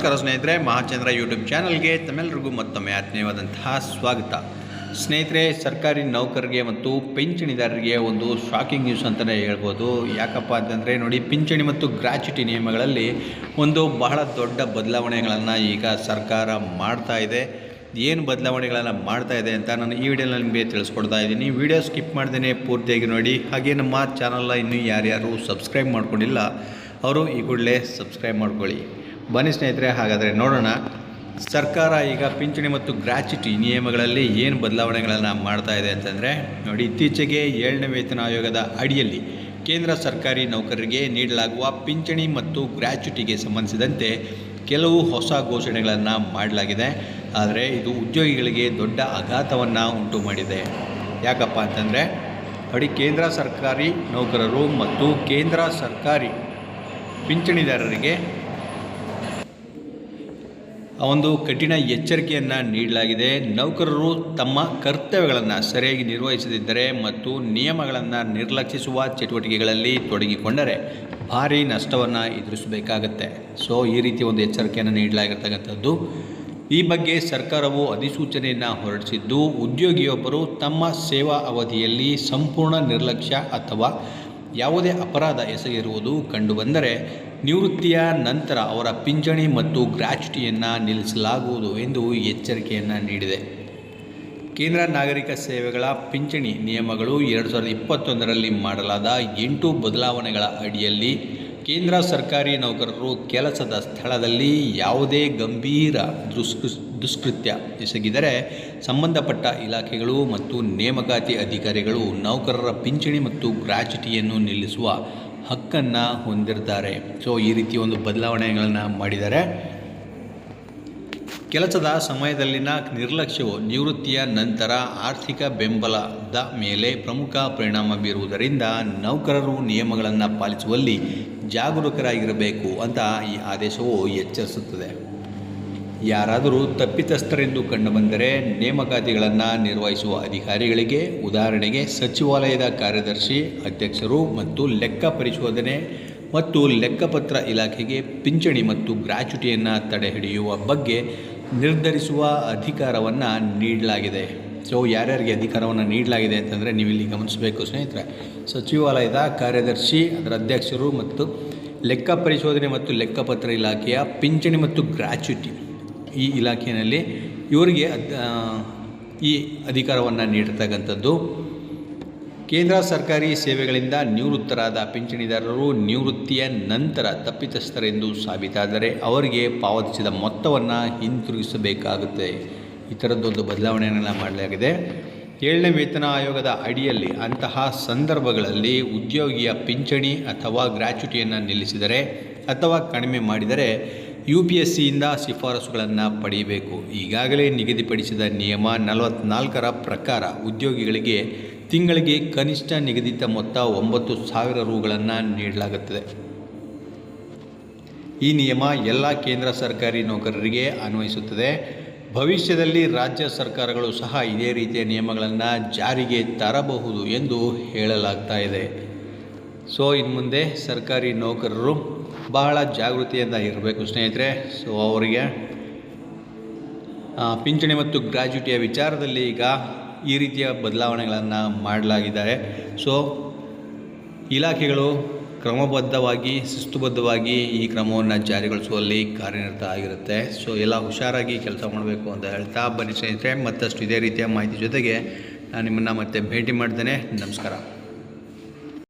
ನಮಸ್ಕಾರ ಸ್ನೇಹಿತರೆ, ಮಹಾಚಂದ್ರ ಯೂಟ್ಯೂಬ್ ಚಾನಲ್ಗೆ ತಮ್ಮೆಲ್ಲರಿಗೂ ಮತ್ತೊಮ್ಮೆ ಆತ್ಮೀಯವಾದಂತಹ ಸ್ವಾಗತ. ಸ್ನೇಹಿತರೆ, ಸರ್ಕಾರಿ ನೌಕರರಿಗೆ ಮತ್ತು ಪಿಂಚಣಿದಾರರಿಗೆ ಒಂದು ಶಾಕಿಂಗ್ ನ್ಯೂಸ್ ಅಂತಲೇ ಹೇಳ್ಬೋದು. ಯಾಕಪ್ಪ ಅಂತಂದರೆ ನೋಡಿ, ಪಿಂಚಣಿ ಮತ್ತು ಗ್ರ್ಯಾಚ್ಯುಟಿ ನಿಯಮಗಳಲ್ಲಿ ಒಂದು ಬಹಳ ದೊಡ್ಡ ಬದಲಾವಣೆಗಳನ್ನು ಈಗ ಸರ್ಕಾರ ಮಾಡ್ತಾ ಇದೆ. ಏನು ಬದಲಾವಣೆಗಳನ್ನು ಮಾಡ್ತಾ ಇದೆ ಅಂತ ನಾನು ಈ ವಿಡಿಯೋನಲ್ಲಿ ನಿಮಗೆ ತಿಳಿಸ್ಕೊಡ್ತಾ ಇದ್ದೀನಿ. ವಿಡಿಯೋ ಸ್ಕಿಪ್ ಮಾಡ್ದೇ ಪೂರ್ತಿಯಾಗಿ ನೋಡಿ. ಹಾಗೆ ನಮ್ಮ ಚಾನಲ್ನ ಇನ್ನೂ ಯಾರ್ಯಾರು ಸಬ್ಸ್ಕ್ರೈಬ್ ಮಾಡ್ಕೊಂಡಿಲ್ಲ ಅವರು ಈ ಕೂಡಲೇ ಸಬ್ಸ್ಕ್ರೈಬ್ ಮಾಡ್ಕೊಳ್ಳಿ. ಬನ್ನಿ ಸ್ನೇಹಿತರೆ, ಹಾಗಾದರೆ ನೋಡೋಣ ಸರ್ಕಾರ ಈಗ ಪಿಂಚಣಿ ಮತ್ತು ಗ್ರ್ಯಾಚ್ಯುಟಿ ನಿಯಮಗಳಲ್ಲಿ ಏನು ಬದಲಾವಣೆಗಳನ್ನು ಮಾಡ್ತಾ ಇದೆ ಅಂತಂದರೆ ನೋಡಿ, ಇತ್ತೀಚೆಗೆ 7ನೇ ವೇತನ ಆಯೋಗದ ಅಡಿಯಲ್ಲಿ ಕೇಂದ್ರ ಸರ್ಕಾರಿ ನೌಕರರಿಗೆ ನೀಡಲಾಗುವ ಪಿಂಚಣಿ ಮತ್ತು ಗ್ರ್ಯಾಚ್ಯುಟಿಗೆ ಸಂಬಂಧಿಸಿದಂತೆ ಕೆಲವು ಹೊಸ ಘೋಷಣೆಗಳನ್ನು ಮಾಡಲಾಗಿದೆ. ಆದರೆ ಇದು ಉದ್ಯೋಗಿಗಳಿಗೆ ದೊಡ್ಡ ಆಘಾತವನ್ನು ಉಂಟು ಮಾಡಿದೆ. ಯಾಕಪ್ಪ ಅಂತಂದರೆ ನೋಡಿ, ಕೇಂದ್ರ ಸರ್ಕಾರಿ ನೌಕರರು ಮತ್ತು ಕೇಂದ್ರ ಸರ್ಕಾರಿ ಪಿಂಚಣಿದಾರರಿಗೆ ಒಂದು ಕಠಿಣ ಎಚ್ಚರಿಕೆಯನ್ನು ನೀಡಲಾಗಿದೆ. ನೌಕರರು ತಮ್ಮ ಕರ್ತವ್ಯಗಳನ್ನು ಸರಿಯಾಗಿ ನಿರ್ವಹಿಸದಿದ್ದರೆ ಮತ್ತು ನಿಯಮಗಳನ್ನು ನಿರ್ಲಕ್ಷಿಸುವ ಚಟುವಟಿಕೆಗಳಲ್ಲಿ ತೊಡಗಿಕೊಂಡರೆ ಭಾರೀ ನಷ್ಟವನ್ನು ಎದುರಿಸಬೇಕಾಗತ್ತೆ. ಸೊ ಈ ರೀತಿ ಒಂದು ಎಚ್ಚರಿಕೆಯನ್ನು ನೀಡಲಾಗಿರ್ತಕ್ಕಂಥದ್ದು. ಈ ಬಗ್ಗೆ ಸರ್ಕಾರವು ಅಧಿಸೂಚನೆಯನ್ನು ಹೊರಡಿಸಿದ್ದು, ಉದ್ಯೋಗಿಯೊಬ್ಬರು ತಮ್ಮ ಸೇವಾ ಅವಧಿಯಲ್ಲಿ ಸಂಪೂರ್ಣ ನಿರ್ಲಕ್ಷ್ಯ ಅಥವಾ ಯಾವುದೇ ಅಪರಾಧ ಎಸಗಿರುವುದು ಕಂಡುಬಂದರೆ ನಿವೃತ್ತಿಯ ನಂತರ ಅವರ ಪಿಂಚಣಿ ಮತ್ತು ಗ್ರ್ಯಾಚ್ಯುಟಿಯನ್ನು ನಿಲ್ಲಿಸಲಾಗುವುದು ಎಂದು ಎಚ್ಚರಿಕೆಯನ್ನು ನೀಡಿದೆ. ಕೇಂದ್ರ ನಾಗರಿಕ ಸೇವೆಗಳ ಪಿಂಚಣಿ ನಿಯಮಗಳು 2021ರಲ್ಲಿ ಮಾಡಲಾದ 8 ಬದಲಾವಣೆಗಳ ಅಡಿಯಲ್ಲಿ ಕೇಂದ್ರ ಸರ್ಕಾರಿ ನೌಕರರು ಕೆಲಸದ ಸ್ಥಳದಲ್ಲಿ ಯಾವುದೇ ಗಂಭೀರ ದುಷ್ಕೃತ್ಯ ಎಸಗಿದರೆ ಸಂಬಂಧಪಟ್ಟ ಇಲಾಖೆಗಳು ಮತ್ತು ನೇಮಕಾತಿ ಅಧಿಕಾರಿಗಳು ನೌಕರರ ಪಿಂಚಣಿ ಮತ್ತು ಗ್ರ್ಯಾಚ್ಯುಟಿಯನ್ನು ನಿಲ್ಲಿಸುವ ಹಕ್ಕನ್ನು ಹೊಂದಿರ್ತಾರೆ. ಸೊ ಈ ರೀತಿ ಒಂದು ಬದಲಾವಣೆಗಳನ್ನು ಮಾಡಿದ್ದಾರೆ. ಕೆಲಸದ ಸಮಯದಲ್ಲಿನ ನಿರ್ಲಕ್ಷ್ಯವು ನಿವೃತ್ತಿಯ ನಂತರ ಆರ್ಥಿಕ ಬೆಂಬಲದ ಮೇಲೆ ಪ್ರಮುಖ ಪರಿಣಾಮ ಬೀರುವುದರಿಂದ ನೌಕರರು ನಿಯಮಗಳನ್ನು ಪಾಲಿಸುವಲ್ಲಿ ಜಾಗರೂಕರಾಗಿರಬೇಕು ಅಂತ ಈ ಆದೇಶವು ಎಚ್ಚರಿಸುತ್ತದೆ. ಯಾರಾದರೂ ತಪ್ಪಿತಸ್ಥರೆಂದು ಕಂಡುಬಂದರೆ ನೇಮಕಾತಿಗಳನ್ನು ನಿರ್ವಹಿಸುವ ಅಧಿಕಾರಿಗಳಿಗೆ, ಉದಾಹರಣೆಗೆ ಸಚಿವಾಲಯದ ಕಾರ್ಯದರ್ಶಿ, ಅಧ್ಯಕ್ಷರು ಮತ್ತು ಲೆಕ್ಕ ಪರಿಶೋಧನೆ ಮತ್ತು ಲೆಕ್ಕಪತ್ರ ಇಲಾಖೆಗೆ ಪಿಂಚಣಿ ಮತ್ತು ಗ್ರ್ಯಾಚ್ಯುಟಿಯನ್ನು ತಡೆಹಿಡಿಯುವ ಬಗ್ಗೆ ನಿರ್ಧರಿಸುವ ಅಧಿಕಾರವನ್ನು ನೀಡಲಾಗಿದೆ. ಸೊ ಯಾರ್ಯಾರಿಗೆ ಅಧಿಕಾರವನ್ನು ನೀಡಲಾಗಿದೆ ಅಂತಂದರೆ ನೀವಿಲ್ಲಿ ಗಮನಿಸಬೇಕು ಸ್ನೇಹಿತರೆ. ಸಚಿವಾಲಯದ ಕಾರ್ಯದರ್ಶಿ, ಅದರ ಅಧ್ಯಕ್ಷರು ಮತ್ತು ಲೆಕ್ಕ ಪರಿಶೋಧನೆ ಮತ್ತು ಲೆಕ್ಕಪತ್ರ ಇಲಾಖೆಯ ಪಿಂಚಣಿ ಮತ್ತು ಗ್ರ್ಯಾಚ್ಯುಟಿ ಈ ಇಲಾಖೆಯಲ್ಲಿ ಇವರಿಗೆ ಈ ಅಧಿಕಾರವನ್ನು ನೀಡಿರ್ತಕ್ಕಂಥದ್ದು. ಕೇಂದ್ರ ಸರ್ಕಾರಿ ಸೇವೆಗಳಿಂದ ನಿವೃತ್ತರಾದ ಪಿಂಚಣಿದಾರರು ನಿವೃತ್ತಿಯ ನಂತರ ತಪ್ಪಿತಸ್ಥರೆಂದು ಸಾಬೀತಾದರೆ ಅವರಿಗೆ ಪಾವತಿಸಿದ ಮೊತ್ತವನ್ನು ಹಿಂತಿರುಗಿಸಬೇಕಾಗುತ್ತೆ. ಈ ಥರದ್ದೊಂದು ಬದಲಾವಣೆಯನ್ನು ಮಾಡಲಾಗಿದೆ. 7ನೇ ವೇತನ ಆಯೋಗದ ಅಡಿಯಲ್ಲಿ ಅಂತಹ ಸಂದರ್ಭಗಳಲ್ಲಿ ಉದ್ಯೋಗಿಯ ಪಿಂಚಣಿ ಅಥವಾ ಗ್ರ್ಯಾಚ್ಯುಟಿಯನ್ನು ನಿಲ್ಲಿಸಿದರೆ ಅಥವಾ ಕಡಿಮೆ ಮಾಡಿದರೆ UPSCಯಿಂದ ಶಿಫಾರಸುಗಳನ್ನು ಪಡೆಯಬೇಕು. ಈಗಾಗಲೇ ನಿಗದಿಪಡಿಸಿದ ನಿಯಮ 44ರ ಪ್ರಕಾರ ಉದ್ಯೋಗಿಗಳಿಗೆ ತಿಂಗಳಿಗೆ ಕನಿಷ್ಠ ನಿಗದಿತ ಮೊತ್ತ 9,000 ರೂಗಳನ್ನು ನೀಡಲಾಗುತ್ತದೆ. ಈ ನಿಯಮ ಎಲ್ಲ ಕೇಂದ್ರ ಸರ್ಕಾರಿ ನೌಕರರಿಗೆ ಅನ್ವಯಿಸುತ್ತದೆ. ಭವಿಷ್ಯದಲ್ಲಿ ರಾಜ್ಯ ಸರ್ಕಾರಗಳು ಸಹ ಇದೇ ರೀತಿಯ ನಿಯಮಗಳನ್ನು ಜಾರಿಗೆ ತರಬಹುದು ಎಂದು ಹೇಳಲಾಗ್ತಾ ಇದೆ. ಸೊ ಇನ್ನು ಮುಂದೆ ಸರ್ಕಾರಿ ನೌಕರರು ಬಹಳ ಜಾಗೃತಿಯಿಂದ ಇರಬೇಕು ಸ್ನೇಹಿತರೆ. ಸೊ ಅವರಿಗೆ ಪಿಂಚಣಿ ಮತ್ತು ಗ್ರ್ಯಾಚ್ಯುಟಿಯ ವಿಚಾರದಲ್ಲಿ ಈಗ ಈ ರೀತಿಯ ಬದಲಾವಣೆಗಳನ್ನು ಮಾಡಲಾಗಿದ್ದಾರೆ. ಸೊ ಇಲಾಖೆಗಳು ಕ್ರಮಬದ್ಧವಾಗಿ, ಶಿಸ್ತುಬದ್ಧವಾಗಿ ಈ ಕ್ರಮವನ್ನು ಜಾರಿಗೊಳಿಸುವಲ್ಲಿ ಕಾರ್ಯನಿರತ ಆಗಿರುತ್ತೆ. ಸೊ ಎಲ್ಲ ಹುಷಾರಾಗಿ ಕೆಲಸ ಮಾಡಬೇಕು ಅಂತ ಹೇಳ್ತಾ ಬನ್ನಿ ಸ್ನೇಹಿತರೆ, ಮತ್ತಷ್ಟು ಇದೇ ರೀತಿಯ ಮಾಹಿತಿ ಜೊತೆಗೆ ನಾನು ನಿಮ್ಮನ್ನು ಮತ್ತೆ ಭೇಟಿ ಮಾಡ್ತೇನೆ. ನಮಸ್ಕಾರ.